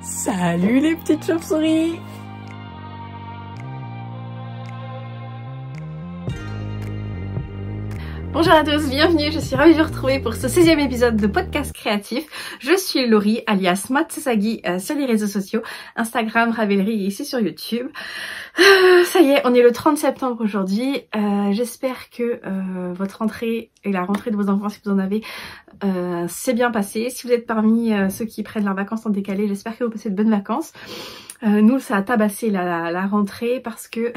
Salut les petites chauves-souris! Bonjour à tous, bienvenue, je suis ravie de vous retrouver pour ce 16e épisode de Podcast Créatif. Je suis Laurie, alias Matsesagi sur les réseaux sociaux, Instagram, Ravelry et ici sur YouTube. Ça y est, on est le 30 septembre aujourd'hui. J'espère que votre rentrée et la rentrée de vos enfants, si vous en avez, s'est bien passé. Si vous êtes parmi ceux qui prennent leurs vacances en décalé, j'espère que vous passez de bonnes vacances. Nous, ça a tabassé la rentrée parce que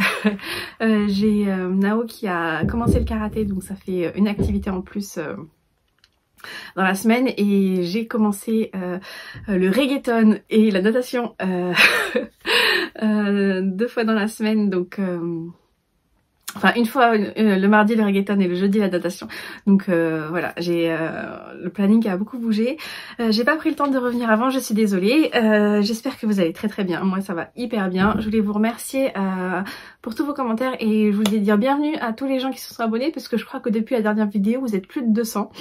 j'ai Nao qui a commencé le karaté, donc ça fait une activité en plus dans la semaine, et j'ai commencé le reggaeton et la natation 2 fois dans la semaine, donc enfin une fois le mardi le reggaeton et le jeudi la natation. Donc voilà, j'ai le planning a beaucoup bougé. J'ai pas pris le temps de revenir avant, je suis désolée. J'espère que vous allez très bien. Moi ça va hyper bien. Je voulais vous remercier pour tous vos commentaires et je voulais dire bienvenue à tous les gens qui se sont abonnés, parce que je crois que depuis la dernière vidéo vous êtes plus de 200.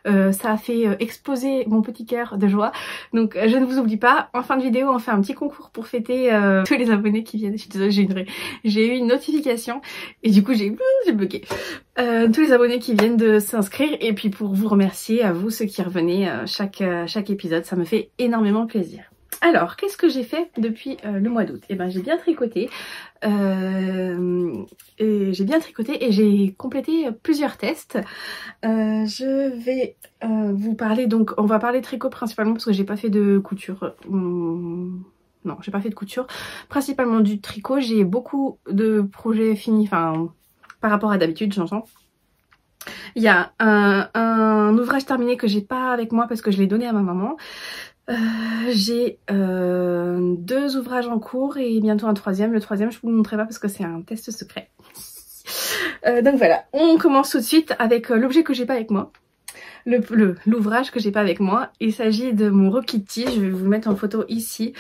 Ça a fait exploser mon petit cœur de joie. Donc je ne vous oublie pas. En fin de vidéo on fait un petit concours pour fêter tous les abonnés qui viennent. Je suis désolée, j'ai eu une notification et du coup j'ai bugué. Tous les abonnés qui viennent de s'inscrire, et puis pour vous remercier à vous ceux qui revenez chaque épisode, ça me fait énormément plaisir. Alors, qu'est-ce que j'ai fait depuis le mois d'août? Eh ben, j'ai bien tricoté. Et j'ai complété plusieurs tests. Je vais vous parler, donc on va parler tricot principalement parce que j'ai pas fait de couture. Non, j'ai pas fait de couture. Principalement du tricot. J'ai beaucoup de projets finis, enfin par rapport à d'habitude, j'entends. Il y a un ouvrage terminé que j'ai pas avec moi parce que je l'ai donné à ma maman. J'ai 2 ouvrages en cours et bientôt un 3e. Le 3e je vous le montrerai pas parce que c'est un test secret. Donc voilà, on commence tout de suite avec l'objet que j'ai pas avec moi. L'ouvrage que j'ai pas avec moi. Il s'agit de mon Rokiti, je vais vous mettre en photo ici.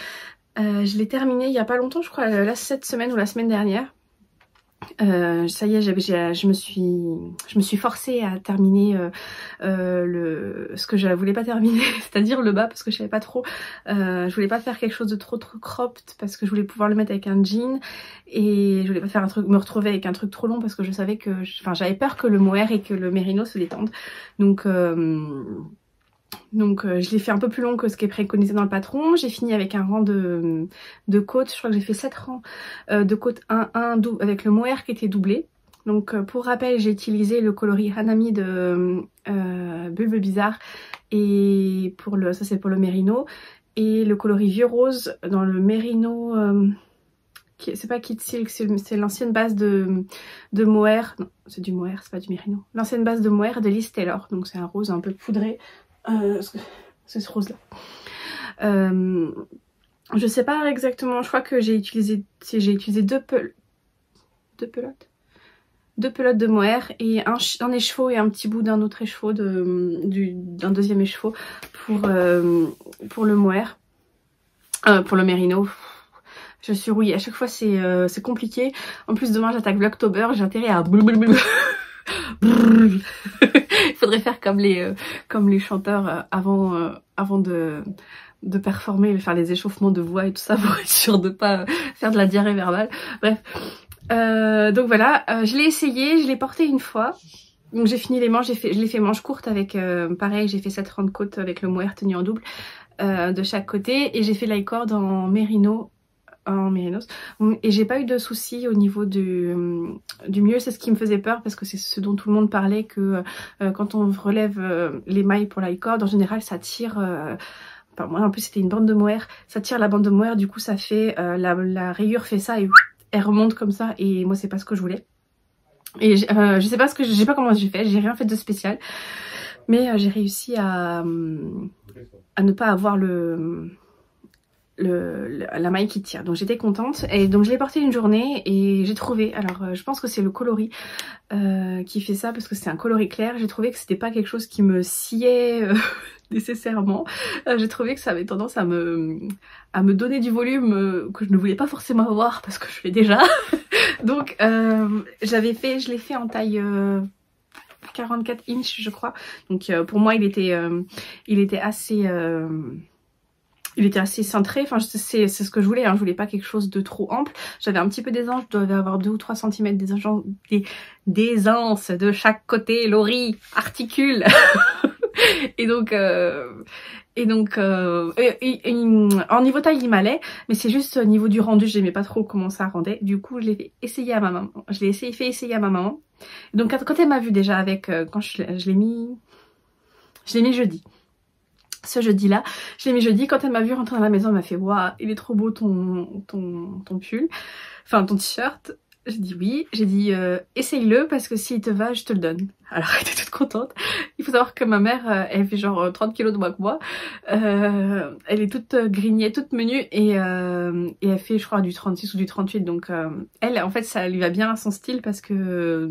Je l'ai terminé il y a pas longtemps, je crois, cette semaine ou la semaine dernière. Ça y est, je me suis forcée à terminer ce que je voulais pas terminer, c'est-à-dire le bas, parce que je savais pas trop. Je voulais pas faire quelque chose de trop cropped parce que je voulais pouvoir le mettre avec un jean, et je voulais pas faire me retrouver avec un truc trop long parce que je savais que, j'avais peur que le mohair et que le mérino se détendent. Donc je l'ai fait un peu plus long que ce qui est préconisé dans le patron. J'ai fini avec un rang de côtes. Je crois que j'ai fait 7 rangs de côtes 1 avec le mohair qui était doublé. Donc pour rappel, j'ai utilisé le coloris Hanami de Bulbe Bizarre, et ça c'est pour le mérino, et le coloris Vieux Rose dans le mérino, c'est pas Kid Silk, c'est l'ancienne base de mohair. Non, c'est du mohair, c'est pas du mérino. L'ancienne base de mohair de Liz Taylor. Donc c'est un rose un peu poudré. C'est ce rose là. Je sais pas exactement, je crois que j'ai utilisé 2 pelotes de mohair et un écheveau et un petit bout d'un autre écheveau, d'un deuxième écheveau pour le mohair, pour le mérino. Je suis rouillée, à chaque fois c'est compliqué. En plus demain j'attaque Vlogtober, j'ai intérêt à il faudrait faire comme les chanteurs avant de performer, faire les échauffements de voix et tout ça pour être sûr de pas faire de la diarrhée verbale. Bref, donc voilà, je l'ai essayé, je l'ai porté une fois. Donc j'ai fini les manches, je l'ai fait manche courte avec, pareil, j'ai fait 7 rangs de côte avec le mohair tenu en double de chaque côté, et j'ai fait l'aïcord en mérinos, et j'ai pas eu de soucis au niveau du milieu. C'est ce qui me faisait peur parce que c'est ce dont tout le monde parlait, que quand on relève les mailles pour l'aïcord, en général ça tire, enfin moi en plus c'était une bande de mohair, ça tire la bande de mohair, du coup ça fait la rayure fait ça et elle remonte comme ça, et moi c'est pas ce que je voulais. Et je sais pas comment j'ai fait, j'ai rien fait de spécial, mais j'ai réussi à ne pas avoir la maille qui tire, donc j'étais contente. Et donc je l'ai porté une journée et j'ai trouvé, alors je pense que c'est le coloris qui fait ça, parce que c'est un coloris clair. J'ai trouvé que c'était pas quelque chose qui me sciait nécessairement. J'ai trouvé que ça avait tendance à me donner du volume que je ne voulais pas forcément avoir parce que je l'ai déjà. Donc je l'ai fait en taille 44 inch je crois, donc pour moi il était assez il était assez cintré, enfin c'est ce que je voulais, hein. Je voulais pas quelque chose de trop ample. J'avais un petit peu d'aisance, je devais avoir 2 ou 3 cm d'aisance de chaque côté, Laurie, articule. Et donc, en niveau taille il m'allait, mais c'est juste au niveau du rendu, j'aimais pas trop comment ça rendait. Du coup je l'ai fait essayer à ma maman, fait essayer à ma maman. Donc quand elle m'a vu déjà avec, quand je l'ai mis jeudi. Ce jeudi-là, je l'ai mis jeudi. Quand elle m'a vu rentrer dans la maison, elle m'a fait waouh, il est trop beau ton pull, enfin ton t-shirt. J'ai dit oui, j'ai dit essaye-le parce que s'il te va, je te le donne. Alors elle était toute contente. Il faut savoir que ma mère, elle fait genre 30 kilos de moins que moi. Elle est toute grignée, toute menue et elle fait je crois du 36 ou du 38. Donc elle, en fait, ça lui va bien à son style parce que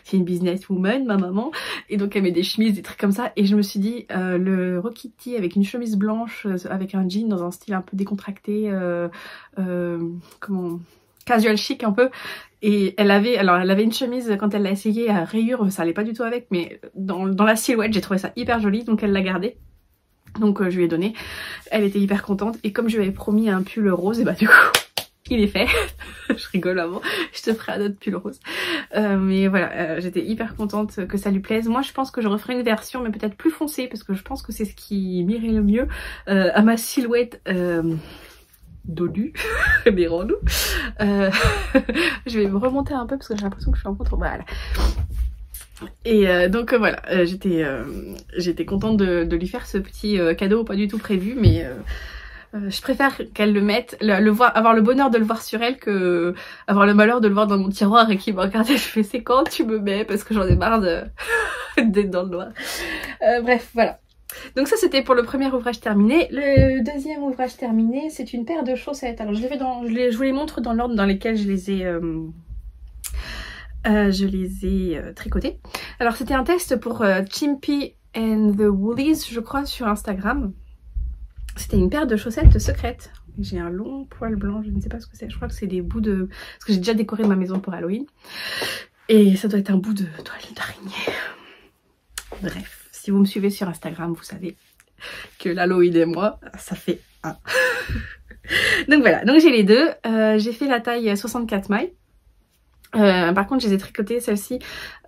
c'est une businesswoman, ma maman. Et donc elle met des chemises, des trucs comme ça. Et je me suis dit, le Rokiti avec une chemise blanche, avec un jean dans un style un peu décontracté, casual chic un peu. Et elle avait une chemise quand elle l'a essayé à rayures, ça allait pas du tout avec, mais dans la silhouette j'ai trouvé ça hyper joli, donc elle l'a gardé. Donc je lui ai donné, elle était hyper contente et comme je lui avais promis un pull rose, et bah du coup il est fait. Je rigole avant, je te ferai un autre pull rose. Mais voilà, j'étais hyper contente que ça lui plaise. Moi je pense que je referai une version mais peut-être plus foncée parce que je pense que c'est ce qui m'irait le mieux à ma silhouette. Dodu, mais rond-nous. Je vais me remonter un peu parce que j'ai l'impression que je suis en contre. Voilà. Et donc voilà, j'étais contente de lui faire ce petit cadeau pas du tout prévu, mais je préfère qu'elle le mette, avoir le bonheur de le voir sur elle que avoir le malheur de le voir dans mon tiroir et qu'il me regarde et je fais c'est quand tu me mets parce que j'en ai marre d'être dans le noir. Bref, voilà. Donc ça c'était pour le premier ouvrage terminé. Le deuxième ouvrage terminé, c'est une paire de chaussettes. Alors je vous les montre dans l'ordre dans lesquels je les ai tricotées. Alors c'était un test pour Chimpy and the Woolies, je crois, sur Instagram. C'était une paire de chaussettes secrètes. J'ai un long poil blanc, je ne sais pas ce que c'est. Je crois que c'est des bouts de... Parce que j'ai déjà décoré ma maison pour Halloween. Et ça doit être un bout de toile d'araignée. Bref. Si vous me suivez sur Instagram, vous savez que l'Halloween et moi, ça fait un. Donc voilà, donc j'ai les deux. J'ai fait la taille 64 mailles. Par contre, je les ai tricotées celle-ci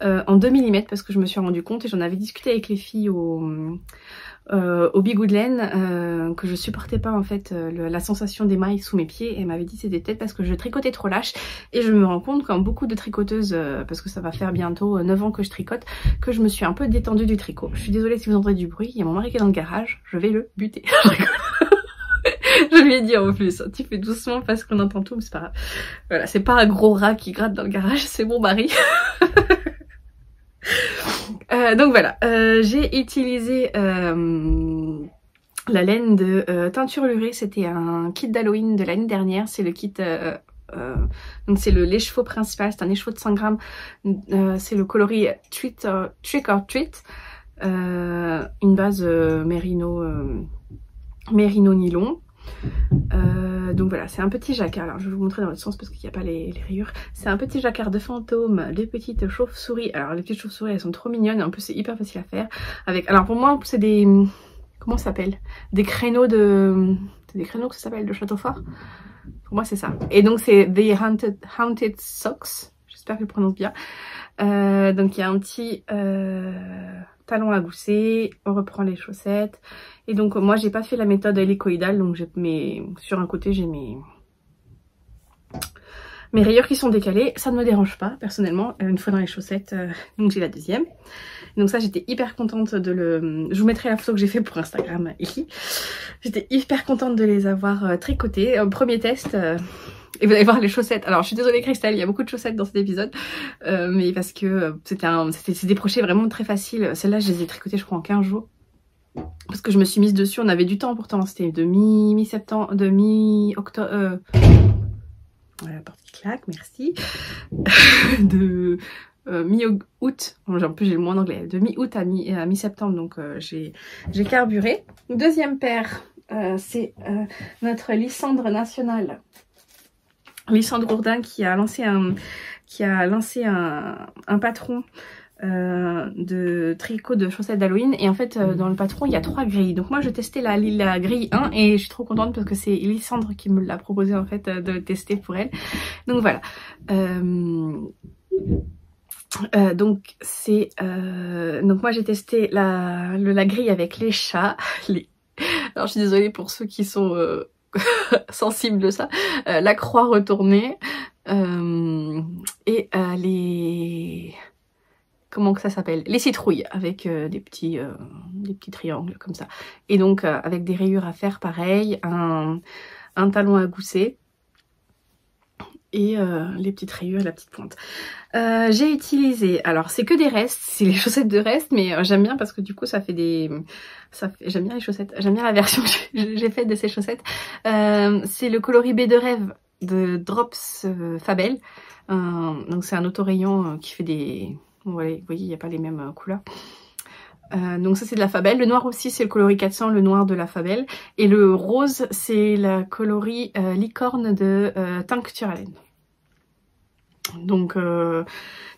en 2 mm parce que je me suis rendu compte et j'en avais discuté avec les filles au Bigoudelaine que je supportais pas en fait la sensation des mailles sous mes pieds et elle m'avait dit c'était peut-être parce que je tricotais trop lâche et je me rends compte comme beaucoup de tricoteuses parce que ça va faire bientôt 9 ans que je tricote que je me suis un peu détendue du tricot. Je suis désolée si vous entendez du bruit, il y a mon mari qui est dans le garage, je vais le buter. Je lui ai dit en plus, tu fais doucement parce qu'on entend tout mais c'est pas grave. Voilà, c'est pas un gros rat qui gratte dans le garage, c'est mon mari. Donc voilà, j'ai utilisé la laine de teinture lurée, c'était un kit d'Halloween de l'année dernière, c'est le kit, donc c'est l'écheveau principal, c'est un écheveau de 100 grammes, c'est le coloris Trick or Treat, une base mérino nylon. Donc voilà, c'est un petit jacquard. Alors je vais vous montrer dans l'autre sens parce qu'il n'y a pas les rayures. C'est un petit jacquard de fantôme, des petites chauves-souris. Alors les petites chauves-souris elles sont trop mignonnes et en plus c'est hyper facile à faire. Alors pour moi c'est des... Comment ça s'appelle? Des créneaux de... C'est des créneaux que ça s'appelle de château fort. Pour moi c'est ça. Et donc c'est The Haunted Socks. J'espère que je le prononce bien. Donc il y a un petit talon à gousset. On reprend les chaussettes. Et donc moi j'ai pas fait la méthode hélicoïdale, donc sur un côté j'ai mes rayures qui sont décalées, ça ne me dérange pas personnellement, une fois dans les chaussettes, donc j'ai la deuxième. Donc ça j'étais hyper contente je vous mettrai la photo que j'ai fait pour Instagram ici. J'étais hyper contente de les avoir tricotées, premier test. Et vous allez voir les chaussettes. Alors je suis désolée Christelle, il y a beaucoup de chaussettes dans cet épisode, mais parce que c'est des crochets vraiment très faciles. Celles-là je les ai tricotées je crois en 15 jours. Parce que je me suis mise dessus, on avait du temps pourtant, c'était de mi-septembre, de mi-octobre, voilà la porte qui claque, merci, de mi-août, en plus j'ai le mot en anglais, de mi-août à mi-septembre, donc j'ai carburé. Deuxième paire, c'est notre Lysandre nationale, Lysandre Ourdin qui a lancé un patron de tricot de chaussettes d'Halloween. Et en fait, dans le patron, il y a 3 grilles. Donc moi, je testais la grille 1 et je suis trop contente parce que c'est Lysandre qui me l'a proposé en fait de tester pour elle. Donc voilà. Donc c'est donc moi j'ai testé la grille avec les chats. Alors je suis désolée pour ceux qui sont sensibles de ça. La croix retournée et les... Comment que ça s'appelle? Les citrouilles avec des petits triangles comme ça. Et donc avec des rayures à faire pareil, un talon à gousset et les petites rayures et la petite pointe. J'ai utilisé, alors c'est que des restes, c'est les chaussettes de reste, mais j'aime bien parce que du coup ça fait des... J'aime bien les chaussettes, j'aime bien la version que j'ai faite de ces chaussettes. C'est le coloris B de rêve de Drops Fabel. Donc c'est un autorayon qui fait des... Vous voyez, il n'y a pas les mêmes couleurs. Donc ça c'est de la Fabel. Le noir aussi c'est le coloris 400, le noir de la Fabel. Et le rose c'est la coloris licorne de Tincturalen. Donc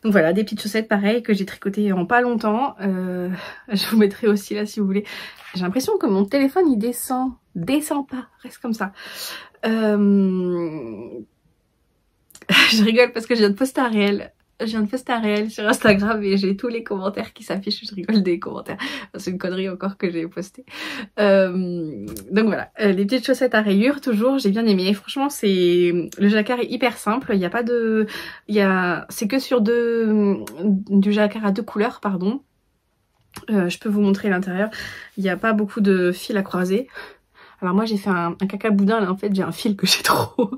voilà, des petites chaussettes pareilles que j'ai tricotées en pas longtemps. Je vous mettrai aussi là si vous voulez. J'ai l'impression que mon téléphone il descend pas, reste comme ça. Je rigole parce que je viens de poster un réel. Je viens de poster un réel sur Instagram et j'ai tous les commentaires qui s'affichent. Je rigole des commentaires. C'est une connerie encore que j'ai posté. Donc voilà, les petites chaussettes à rayures toujours, j'ai bien aimé. Franchement, le jacquard est hyper simple. Il n'y a pas de, c'est que sur du jacquard à 2 couleurs, pardon. Je peux vous montrer l'intérieur. Il n'y a pas beaucoup de fils à croiser. Alors moi j'ai fait un caca boudin là. En fait j'ai un fil que j'ai trop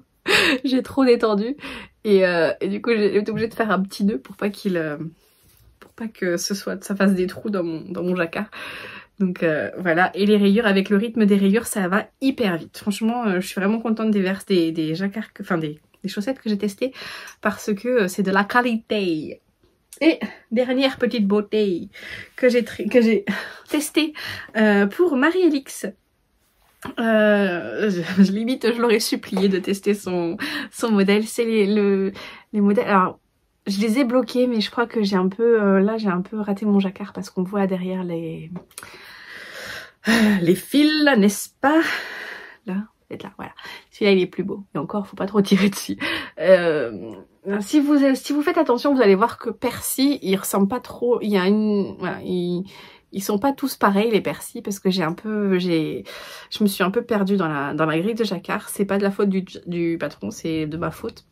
j'ai trop détendu et du coup j'ai été obligée de faire un petit nœud pour pas que ça fasse des trous dans mon jacquard. Donc voilà, et les rayures, avec le rythme des rayures ça va hyper vite. Franchement je suis vraiment contente des jacquards, enfin des chaussettes que j'ai testées parce que c'est de la qualité. Et dernière petite beauté que j'ai testée pour Marie-Elix. Limite je l'aurais supplié de tester son modèle. C'est les modèles, alors je les ai bloqués mais je crois que j'ai un peu là j'ai un peu raté mon jacquard parce qu'on voit derrière les fils, n'est-ce pas? Là, peut-être là, voilà. Celui-là il est plus beau et encore faut pas trop tirer dessus. Si vous faites attention vous allez voir que Percy il ressemble pas trop, il y a une... Voilà, ils sont pas tous pareils les Percy parce que je me suis un peu perdue dans la grille de jacquard. C'est pas de la faute du patron, c'est de ma faute.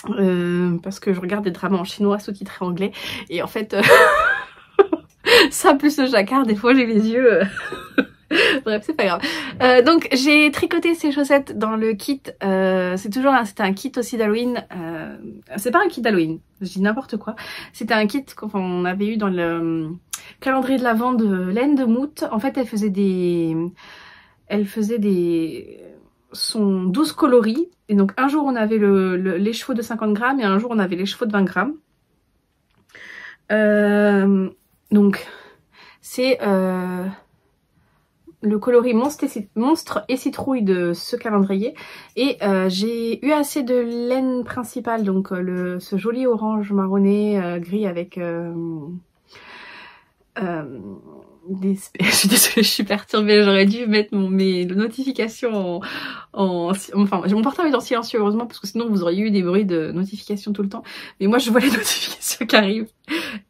Parce que je regarde des dramas en chinois sous-titrés anglais et en fait ça plus le jacquard, des fois j'ai les yeux... Bref, c'est pas grave. Donc j'ai tricoté ces chaussettes dans le kit. C'était un kit aussi d'Halloween. C'est pas un kit d'Halloween, je dis n'importe quoi. C'était un kit qu'on avait eu dans le calendrier de l'Avent de Laine de Mout. En fait, elle faisait son 12 coloris. Et donc un jour on avait les chevaux de 50 grammes et un jour on avait les chevaux de 20 grammes. Donc c'est le coloris monstre et citrouille de ce calendrier. Et j'ai eu assez de laine principale, donc ce joli orange marronné gris avec je suis désolée, je suis perturbée, j'aurais dû mettre mes notifications enfin mon portable est en silencieux heureusement parce que sinon vous auriez eu des bruits de notifications tout le temps, mais moi je vois les notifications qui arrivent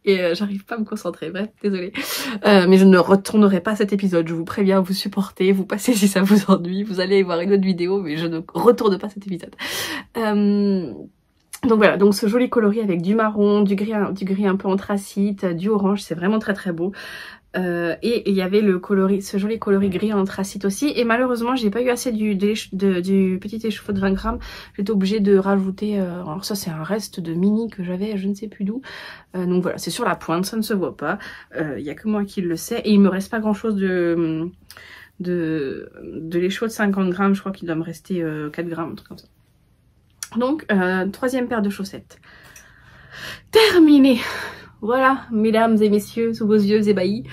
et j'arrive pas à me concentrer, bref, désolée. Mais je ne retournerai pas cet épisode, je vous préviens, vous supportez, vous passez si ça vous ennuie, vous allez voir une autre vidéo, mais je ne retourne pas cet épisode. Donc voilà, donc ce joli coloris avec du marron, du gris un peu anthracite, du orange, c'est vraiment très très beau. Et il y avait ce joli coloris gris en anthracite aussi. Et malheureusement, j'ai pas eu assez du petit écheveau de 20 grammes. J'étais obligée de rajouter... alors ça, c'est un reste de mini que j'avais, je ne sais plus d'où. Donc voilà, c'est sur la pointe, ça ne se voit pas. Il y a que moi qui le sais. Et il me reste pas grand chose de l'écheveau de 50 grammes. Je crois qu'il doit me rester 4 grammes, un truc comme ça. Donc, troisième paire de chaussettes. Terminé. Voilà, mesdames et messieurs, sous vos yeux ébahis,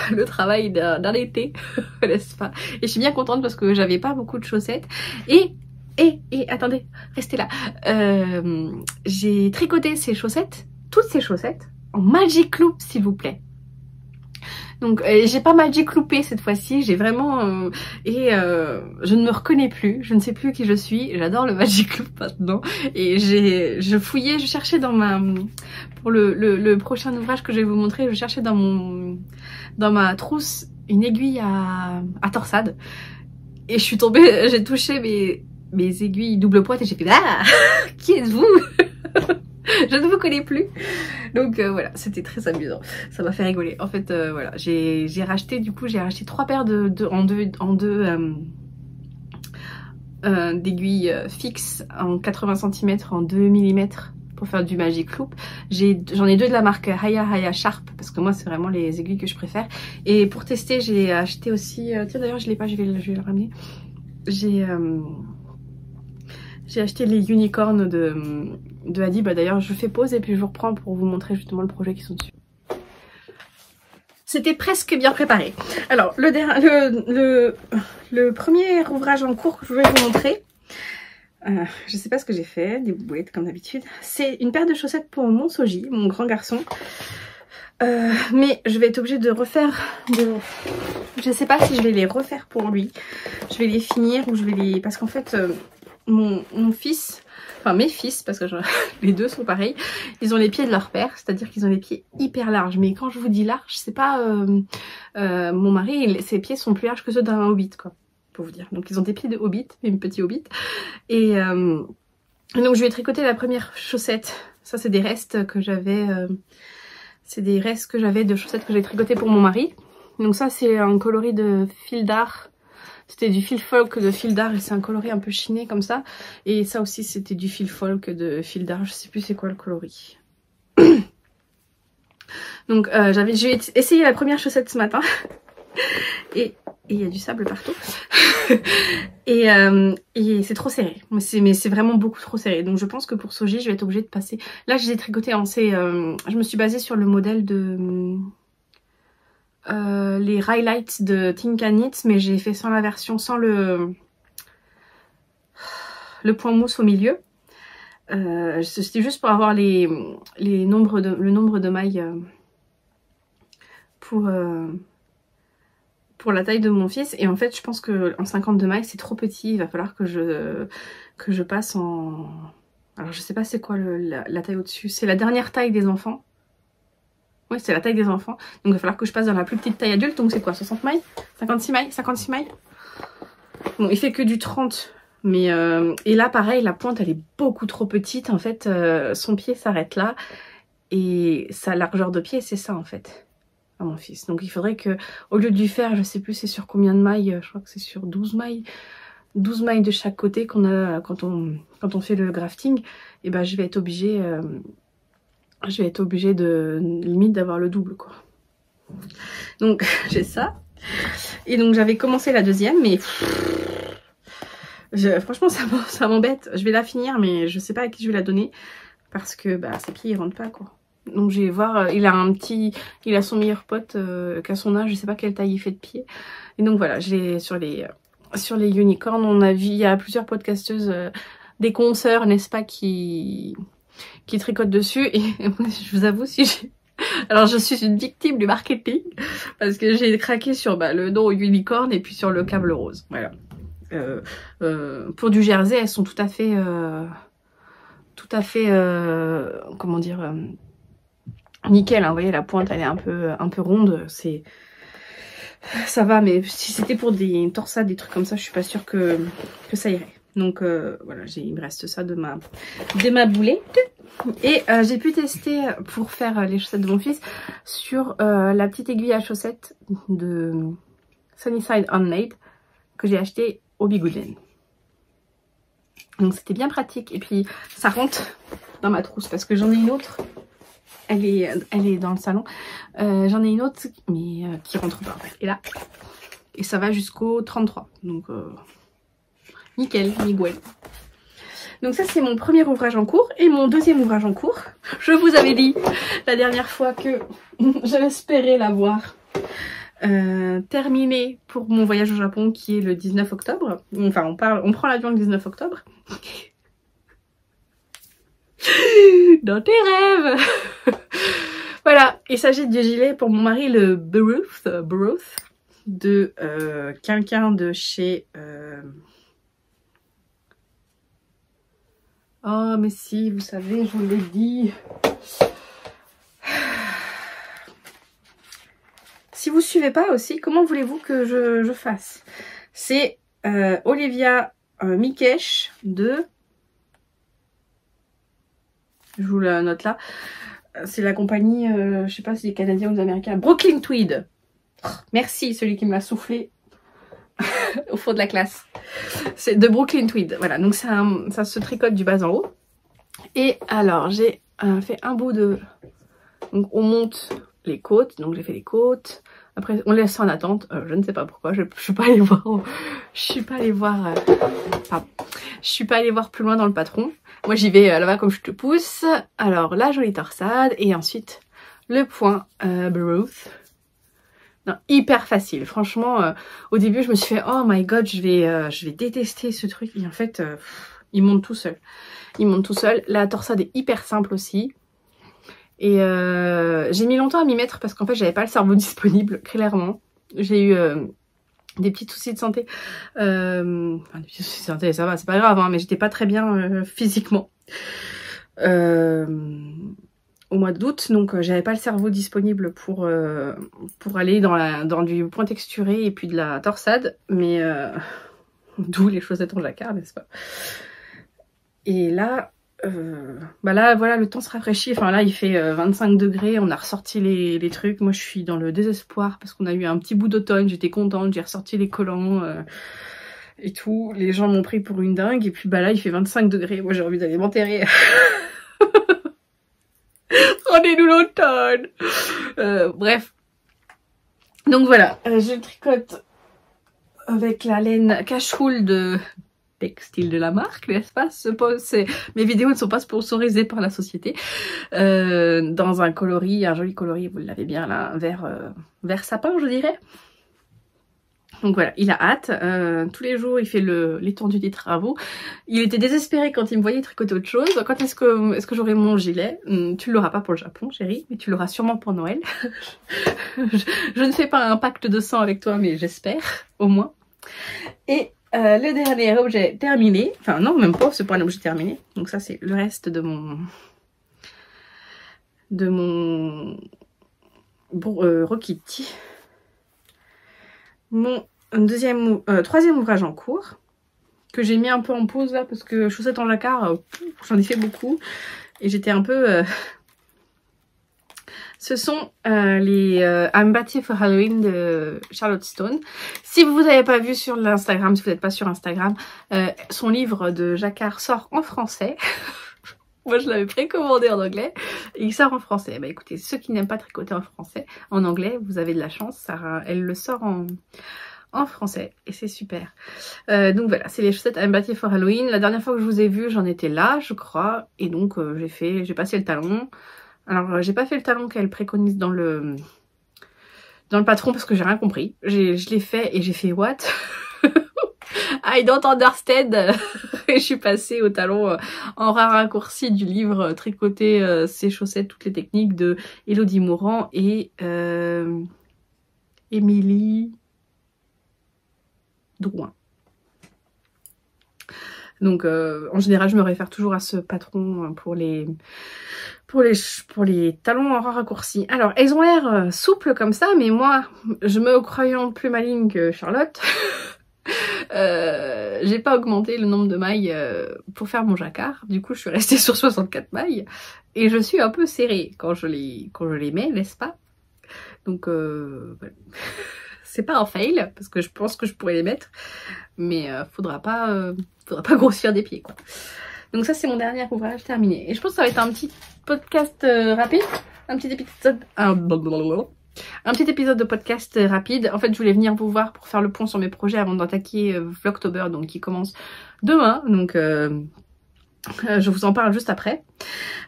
le travail d'un été, n'est-ce pas? Et je suis bien contente parce que j'avais pas beaucoup de chaussettes. Et attendez, restez là. J'ai tricoté ces chaussettes, toutes ces chaussettes, en Magic Loop s'il vous plaît. Donc j'ai pas Magic Loopé cette fois-ci, j'ai vraiment je ne me reconnais plus, je ne sais plus qui je suis, j'adore le Magic Loop maintenant et je fouillais, je cherchais dans ma pour le prochain ouvrage que je vais vous montrer, je cherchais dans ma trousse une aiguille à torsade et je suis tombée, j'ai touché mes aiguilles double pointe et j'ai fait ah qui êtes-vous? Je ne vous connais plus. Donc voilà, c'était très amusant. Ça m'a fait rigoler. En fait, voilà, j'ai racheté, du coup, j'ai racheté 3 paires d'aiguilles fixes en 80 cm en 2 mm pour faire du Magic Loop. J'en ai 2 de la marque Haya Sharp parce que moi, c'est vraiment les aiguilles que je préfère. Et pour tester, j'ai acheté aussi... tiens, d'ailleurs, je l'ai pas, je vais le ramener. J'ai acheté les unicornes de Adi. Bah d'ailleurs je fais pause et puis je vous reprends pour vous montrer justement le projet qui sont dessus. C'était presque bien préparé. Alors le premier ouvrage en cours que je voulais vous montrer, je sais pas ce que j'ai fait, des boulettes comme d'habitude. C'est une paire de chaussettes pour mon Soji, mon grand garçon. Mais je vais être obligée de refaire je sais pas si je vais les refaire pour lui. Je vais les finir ou je vais les... Parce qu'en fait... mon fils, enfin mes fils, parce que les deux sont pareils, ils ont les pieds de leur père, c'est-à-dire qu'ils ont les pieds hyper larges. Mais quand je vous dis large, c'est pas mon mari, ses pieds sont plus larges que ceux d'un hobbit, quoi, pour vous dire. Donc ils ont des pieds de hobbit, même petits hobbits. Et donc je vais tricoter la première chaussette. Ça c'est des restes que j'avais, de chaussettes que j'ai tricotées pour mon mari. Donc ça c'est un coloris de fil d'art. C'était du fil folk de fil d'art et c'est un coloris un peu chiné comme ça. Et ça aussi c'était du fil folk de fil d'art, je sais plus c'est quoi le coloris. Donc j'ai essayé la première chaussette ce matin. Et il y a du sable partout. et c'est trop serré. Mais c'est vraiment beaucoup trop serré. Donc je pense que pour Soji je vais être obligée de passer... Là je les ai tricotés en... je me suis basée sur le modèle de... les highlights de Think and Knit, mais j'ai fait sans la version, sans le point mousse au milieu. C'était juste pour avoir le nombre de mailles pour la taille de mon fils. Et en fait, je pense que en 52 mailles, c'est trop petit. Il va falloir que je passe en... Alors, je sais pas c'est quoi la taille au-dessus. C'est la dernière taille des enfants. Oui, c'est la taille des enfants. Donc il va falloir que je passe dans la plus petite taille adulte. Donc c'est quoi, 60 mailles? 56 mailles? 56 mailles? Bon, il fait que du 30. Mais et là, pareil, la pointe, elle est beaucoup trop petite. En fait, son pied s'arrête là. Et sa largeur de pied, c'est ça, en fait, à mon fils. Donc il faudrait que, au lieu de lui faire, je sais plus c'est sur combien de mailles, je crois que c'est sur 12 mailles. 12 mailles de chaque côté qu'on a quand on fait le grafting. Et ben je vais être obligée... de limite d'avoir le double, quoi. Donc j'ai ça. Et donc j'avais commencé la deuxième, mais franchement ça m'embête. Je vais la finir, mais je sais pas à qui je vais la donner parce que bah ses pieds ils rentrent pas, quoi. Donc je vais voir. Il a son meilleur pote qu'à son âge, je sais pas quelle taille il fait de pied. Et donc voilà, j'ai sur les unicorns, on a vu, il y a plusieurs podcasteuses, des consoeurs, n'est-ce pas, qui tricotent dessus. Et je vous avoue, alors je suis une victime du marketing parce que j'ai craqué sur le dos unicorn et puis sur le câble rose. Voilà. Pour du jersey, elles sont tout à fait comment dire, nickel, hein. Vous voyez, la pointe elle est un peu ronde, ça va, mais si c'était pour des torsades, des trucs comme ça, je suis pas sûre que ça irait. Donc voilà, il me reste ça de ma boulette. Et j'ai pu tester pour faire les chaussettes de mon fils sur la petite aiguille à chaussettes de Sunnyside Handmade que j'ai acheté au Bigouden. Donc c'était bien pratique et puis ça rentre dans ma trousse parce que j'en ai une autre. Elle est dans le salon. J'en ai une autre mais qui rentre pas en fait. Et là, et ça va jusqu'au 33. Donc nickel, nickel. Donc ça c'est mon premier ouvrage en cours. Et mon deuxième ouvrage en cours, je vous avais dit la dernière fois que j'espérais l'avoir terminé pour mon voyage au Japon qui est le 19 octobre. Enfin on prend l'avion le 19 octobre. Dans tes rêves. Voilà, il s'agit du gilet pour mon mari, le Baruth de quelqu'un de chez... Oh, mais si, vous savez, je vous l'ai dit. Si vous suivez pas aussi, comment voulez-vous que je fasse? C'est Olivia Mikesh de... Je vous la note là. C'est la compagnie, je sais pas si c'est canadien ou des américains, Brooklyn Tweed. Oh, merci, celui qui me l'a soufflé au fond de la classe. C'est de Brooklyn Tweed. Voilà, donc ça se tricote du bas en haut. Et alors, j'ai fait un bout de... Donc, on monte les côtes. Donc, j'ai fait les côtes. Après, on laisse ça en attente. Je ne sais pas pourquoi. Je suis pas allée voir... Je suis pas allée voir... Pardon. Je suis pas allée voir plus loin dans le patron. Moi, j'y vais là-bas comme je te pousse. Alors, la jolie torsade. Et ensuite, le point Baruth. Non, hyper facile. Franchement, au début, je me suis fait « Oh my god, je vais détester ce truc. » Et en fait, il monte tout seul. Il monte tout seul. La torsade est hyper simple aussi. Et j'ai mis longtemps à m'y mettre parce qu'en fait, j'avais pas le cerveau disponible, clairement. J'ai eu des petits soucis de santé. Enfin, des petits soucis de santé, ça va, c'est pas grave, hein, mais j'étais pas très bien physiquement. Au mois d'août, donc j'avais pas le cerveau disponible pour aller dans du point texturé et puis de la torsade, mais d'où les chaussettes en jacquard, n'est-ce pas? Et là, bah là, voilà, le temps se rafraîchit, enfin là il fait 25 degrés, on a ressorti les trucs, moi je suis dans le désespoir parce qu'on a eu un petit bout d'automne, j'étais contente, j'ai ressorti les collants et tout, les gens m'ont pris pour une dingue, et puis bah là il fait 25 degrés, moi j'ai envie d'aller m'enterrer. Rendez-nous l'automne. Bref. Donc voilà, je tricote avec la laine cache-roule de textile de la marque, n'est-ce pas? Mes vidéos ne sont pas sponsorisées par la société. Dans un coloris, un joli coloris, vous l'avez bien là, vert sapin, je dirais. Donc voilà, il a hâte. Tous les jours, il fait l'étendue des travaux. Il était désespéré quand il me voyait tricoter autre chose. Quand est-ce que j'aurai mon gilet? Tu l'auras pas pour le Japon, chérie, mais tu l'auras sûrement pour Noël. je ne fais pas un pacte de sang avec toi, mais j'espère, au moins. Et le dernier objet terminé. Enfin non, même pas, c'est pas un objet terminé. Donc ça, c'est le reste de mon Rokiti. Mon troisième ouvrage en cours, que j'ai mis un peu en pause là, parce que chaussettes en jacquard, j'en ai fait beaucoup, et j'étais un peu... Ce sont les I'm Batty for Halloween de Charlotte Stone. Si vous n'avez pas vu sur l'Instagram, si vous n'êtes pas sur Instagram, son livre de jacquard sort en français. Moi, je l'avais précommandé en anglais et il sort en français. Bah écoutez, ceux qui n'aiment pas tricoter en anglais, vous avez de la chance. Sarah, elle le sort en français et c'est super. Donc voilà, c'est les chaussettes I'm Batty for Halloween. La dernière fois que je vous ai vu, j'en étais là, je crois. Et donc, j'ai passé le talon. Alors, j'ai pas fait le talon qu'elle préconise dans le patron parce que j'ai rien compris. Je l'ai fait et j'ai fait what? I don't understand. Et je suis passée au talon en raccourci du livre Tricoter ses chaussettes, toutes les techniques de Elodie Morand et Émilie Drouin. Donc en général je me réfère toujours à ce patron pour les talons en raccourci. Alors elles ont l'air souples comme ça, mais moi je me croyant plus maligne que Charlotte, j'ai pas augmenté le nombre de mailles pour faire mon jacquard. Du coup je suis restée sur 64 mailles et je suis un peu serrée quand je les mets, n'est-ce pas? Donc voilà. C'est pas un fail parce que je pense que je pourrais les mettre, mais faudra pas grossir des pieds quoi. Donc ça c'est mon dernier ouvrage terminé. Et je pense que ça va être un petit podcast rapide, un petit épisode de podcast rapide. En fait je voulais venir vous voir pour faire le point sur mes projets avant d'attaquer Vlogtober, donc qui commence demain. Donc je vous en parle juste après.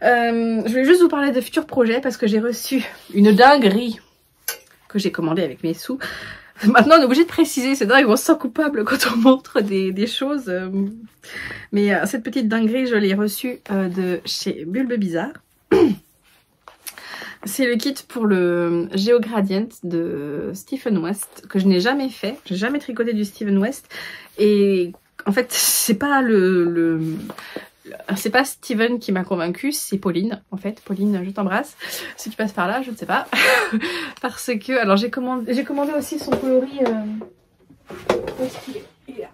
Je voulais juste vous parler de futurs projets parce que j'ai reçu une dinguerie que j'ai commandée avec mes sous. Maintenant on est obligé de préciser, c'est dingue, on se sent coupable quand on montre des choses. Mais cette petite dinguerie, je l'ai reçue de chez Bulbe Bizarre. c'est le kit pour le Geogradient de Stephen West que je n'ai jamais fait. J'ai jamais tricoté du Stephen West. Et en fait, c'est pas c'est pas Steven qui m'a convaincue, c'est Pauline, en fait. Pauline, je t'embrasse. Si tu passes par là, je ne sais pas. Parce que, alors j'ai commandé aussi son coloris. Où est-ce qu'il est ? Il est là.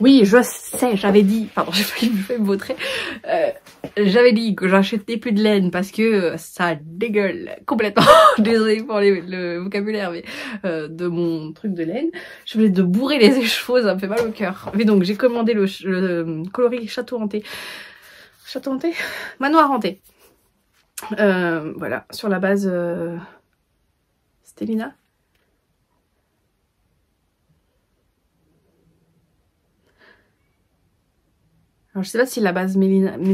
Oui, je sais, j'avais dit, pardon, j'ai failli me vautrer, j'avais dit que j'achetais plus de laine parce que ça dégueule complètement, désolée pour le vocabulaire, mais de mon truc de laine, je voulais de bourrer les écheveaux, ça me fait mal au cœur. Mais donc j'ai commandé le coloris château hanté, manoir hanté, voilà, sur la base Stellina. Alors je sais pas si la base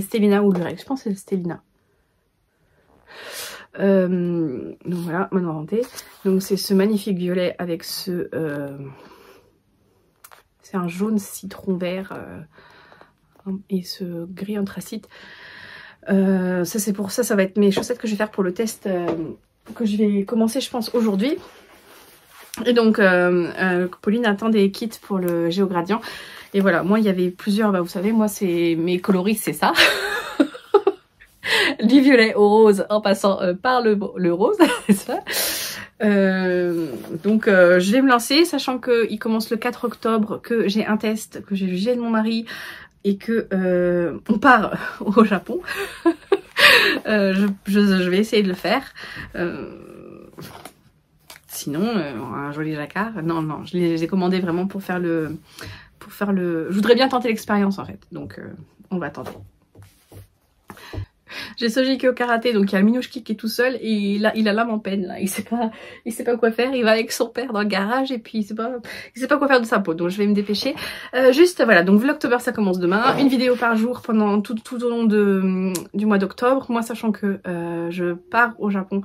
Stellina ou Lurex, je pense que c'est Stellina. Donc voilà, manoir hanté. Donc c'est ce magnifique violet avec ce... c'est un jaune citron vert et ce gris anthracite. Ça c'est pour ça, ça va être mes chaussettes que je vais faire pour le test que je vais commencer je pense aujourd'hui. Et donc Pauline attend des kits pour le Géogradient. Et voilà, moi il y avait plusieurs, bah vous savez, moi c'est mes coloris, c'est ça. Du violet au rose en passant par le rose, c'est ça. Donc je vais me lancer, sachant qu'il commence le 4 octobre, que j'ai un test, que j'ai le jet de mon mari et que on part au Japon. Je vais essayer de le faire. Sinon, un joli jacquard. Non, je les ai commandés vraiment pour faire le... Je voudrais bien tenter l'expérience en fait, donc on va tenter. J'ai Soji qui est au karaté, donc il y a Minouchki qui est tout seul et là il a l'âme en peine là. Il sait pas quoi faire, il va avec son père dans le garage et puis il sait pas quoi faire de sa peau, donc je vais me dépêcher. Juste voilà, donc Vlogtober ça commence demain, une vidéo par jour pendant tout au long du mois d'octobre. Moi sachant que je pars au Japon.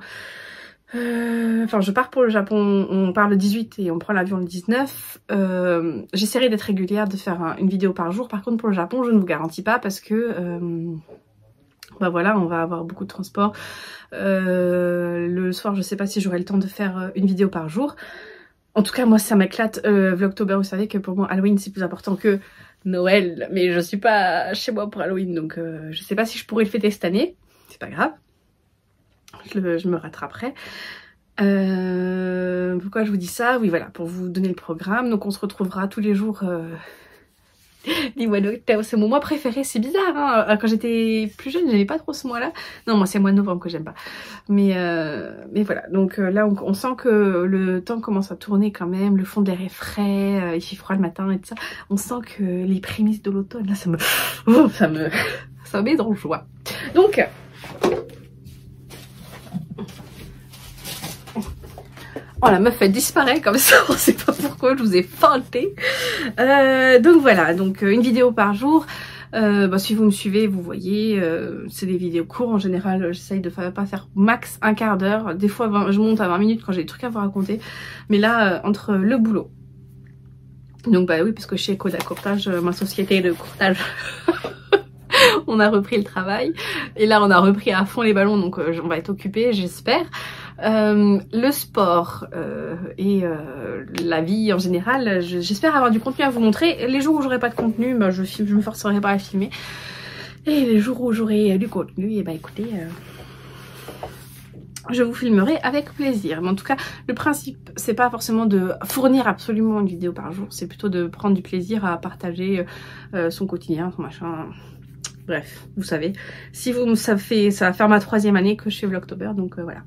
Enfin je pars pour le Japon, on part le 18 et on prend l'avion le 19. J'essaierai d'être régulière, de faire une vidéo par jour. Par contre pour le Japon je ne vous garantis pas parce que bah voilà, on va avoir beaucoup de transport. Le soir je sais pas si j'aurai le temps de faire une vidéo par jour. En tout cas moi ça m'éclate. Vlogtober, vous savez que pour moi Halloween c'est plus important que Noël, mais je suis pas chez moi pour Halloween, donc je sais pas si je pourrai le fêter cette année. C'est pas grave. Je me rattraperai. Pourquoi je vous dis ça? Oui voilà, pour vous donner le programme. Donc on se retrouvera tous les jours du mois d'octobre. C'est mon mois préféré, c'est bizarre hein. Quand j'étais plus jeune j'aimais pas trop ce mois là. Non moi c'est le mois de novembre que j'aime pas. Mais voilà, donc là on sent que le temps commence à tourner quand même. Le fond de l'air est frais, il fait froid le matin et tout ça. On sent que les prémices de l'automne là ça me met dans le joie. Donc oh la meuf elle disparaît comme ça, on sait pas pourquoi, je vous ai feinté. Donc voilà, donc une vidéo par jour. Bah, si vous me suivez, vous voyez, c'est des vidéos courtes en général, j'essaye de pas faire max un quart d'heure. Des fois je monte à 20 minutes quand j'ai des trucs à vous raconter. Mais là, entre le boulot. Donc bah oui, parce que chez Coda Courtage, ma société de courtage, on a repris le travail. Et là on a repris à fond les ballons, donc on va être occupé, j'espère. Le sport et la vie en général, j'espère avoir du contenu à vous montrer. Les jours où j'aurai pas de contenu, bah, je me forcerai pas à filmer. Et les jours où j'aurai du contenu, et bah écoutez, je vous filmerai avec plaisir. Mais en tout cas, le principe, c'est pas forcément de fournir absolument une vidéo par jour, c'est plutôt de prendre du plaisir à partager son quotidien, son machin. Bref, vous savez. Si vous ça va faire ma 3e année que je fais Vlogtober, donc voilà.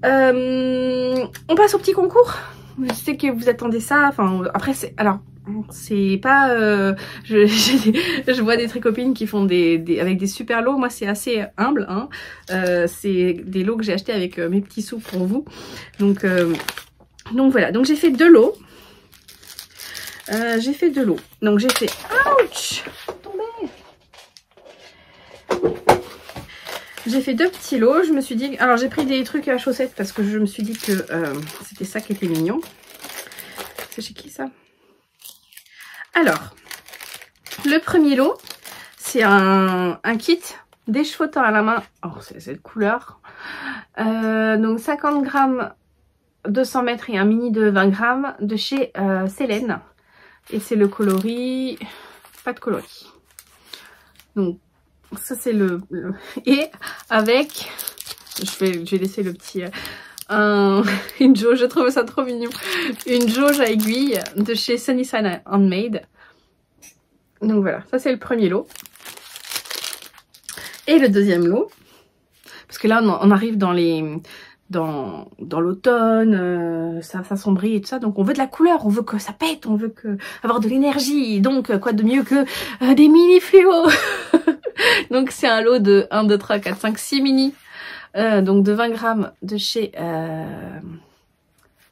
On passe au petit concours. Je sais que vous attendez ça. Enfin, après, c'est pas... je vois des copines qui font avec des super lots. Moi, c'est assez humble. Hein. C'est des lots que j'ai achetés avec mes petits sous pour vous. Donc voilà. Donc j'ai fait 2 lots. Donc j'ai fait... Ouch! J'ai fait 2 petits lots, je me suis dit... Alors j'ai pris des trucs à chaussettes parce que je me suis dit que c'était ça qui était mignon. C'est chez qui ça? Alors, le premier lot, c'est un kit déchevautant à la main. Oh, c'est cette couleur. Donc 50 grammes, 200 mètres et un mini de 20 grammes de chez Célène. Et c'est le coloris, pas de coloris. Donc ça c'est et avec, je vais laisser le petit, une jauge, je trouve ça trop mignon. Une jauge à aiguille de chez Sunnyside Handmade. Donc voilà, ça c'est le premier lot. Et le deuxième lot, parce que là on arrive dans l'automne, ça s'assombrit et tout ça, donc on veut de la couleur, on veut que ça pète, on veut avoir de l'énergie, donc quoi de mieux que des mini fluos. Donc c'est un lot de 1, 2, 3, 4, 5, 6 mini, donc de 20 grammes de chez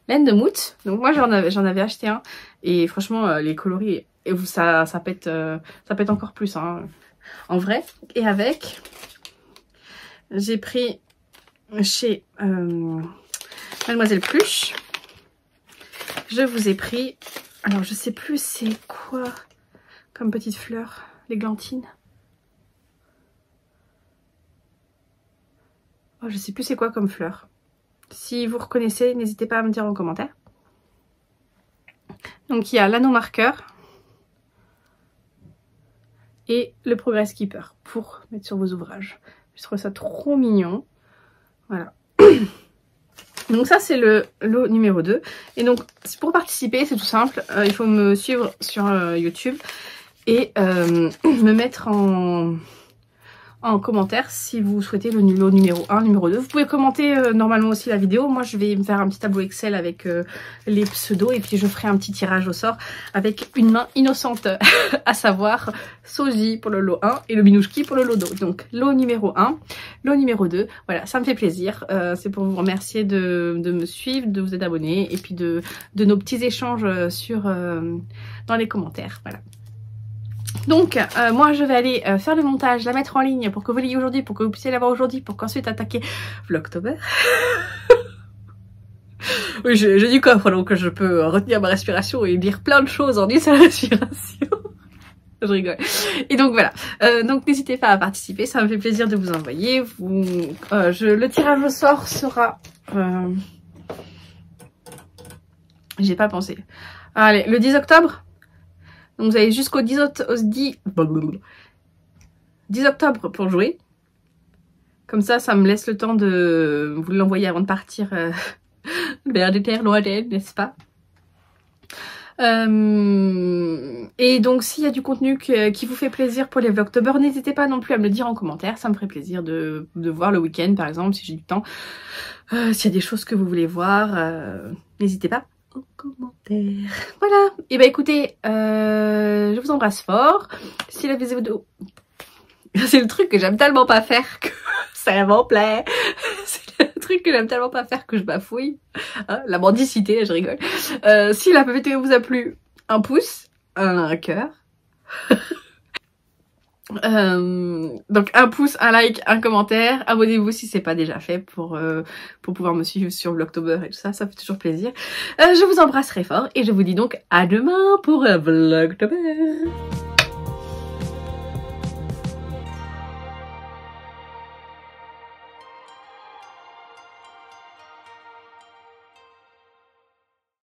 Laine de Mout. Donc moi j'en avais acheté un, et franchement les coloris, et ça pète encore plus, hein, en vrai. Et avec, j'ai pris chez Mademoiselle Pluche, je vous ai pris, alors je sais plus c'est quoi comme petite fleur, l'églantine. Oh, je sais plus c'est quoi comme fleur. Si vous reconnaissez, n'hésitez pas à me dire en commentaire. Donc il y a l'anneau marqueur et le Progress Keeper pour mettre sur vos ouvrages. Je trouve ça trop mignon. Voilà. Donc ça c'est le lot numéro 2. Et donc pour participer c'est tout simple. Il faut me suivre sur YouTube et me mettre en commentaire si vous souhaitez le lot numéro 1, numéro 2. Vous pouvez commenter normalement aussi la vidéo. Moi je vais me faire un petit tableau Excel avec les pseudos, et puis je ferai un petit tirage au sort avec une main innocente, à savoir Soji pour le lot 1 et le Binouchki pour le lot 2. Donc lot numéro 1, lot numéro 2. Voilà, ça me fait plaisir. C'est pour vous remercier de me suivre, de vous être abonné, et puis de nos petits échanges dans les commentaires. Voilà. Donc moi je vais aller faire le montage, la mettre en ligne pour que vous l'ayez aujourd'hui, pour que vous puissiez l'avoir aujourd'hui, pour qu'ensuite attaquer Vlogtober. Oui, j'ai du coffre, donc je peux retenir ma respiration et dire plein de choses en une seule respiration. Je rigole. Et donc voilà, donc n'hésitez pas à participer, ça me fait plaisir de vous envoyer. Le tirage au sort sera... J'ai pas pensé. Allez, le 10 octobre. Donc vous avez jusqu'au 10 octobre pour jouer. Comme ça me laisse le temps de vous l'envoyer avant de partir vers des terres lointaines, n'est-ce pas? Et donc s'il y a du contenu qui vous fait plaisir pour les Vlogtober, n'hésitez pas non plus à me le dire en commentaire. Ça me ferait plaisir de voir le week-end par exemple, si j'ai du temps. S'il y a des choses que vous voulez voir, n'hésitez pas en commentaire. Voilà, et bah écoutez, je vous embrasse fort. Si la vidéo... C'est le truc que j'aime tellement pas faire que ça m'en plaît. C'est le truc que j'aime tellement pas faire que je bafouille. Hein, la mendicité, là, je rigole. Si la vidéo vous a plu, un pouce, un cœur. Donc un pouce, un like, un commentaire, abonnez-vous si c'est pas déjà fait pour pouvoir me suivre sur Vlogtober et tout ça, ça fait toujours plaisir. Je vous embrasserai fort et je vous dis donc à demain pour un Vlogtober.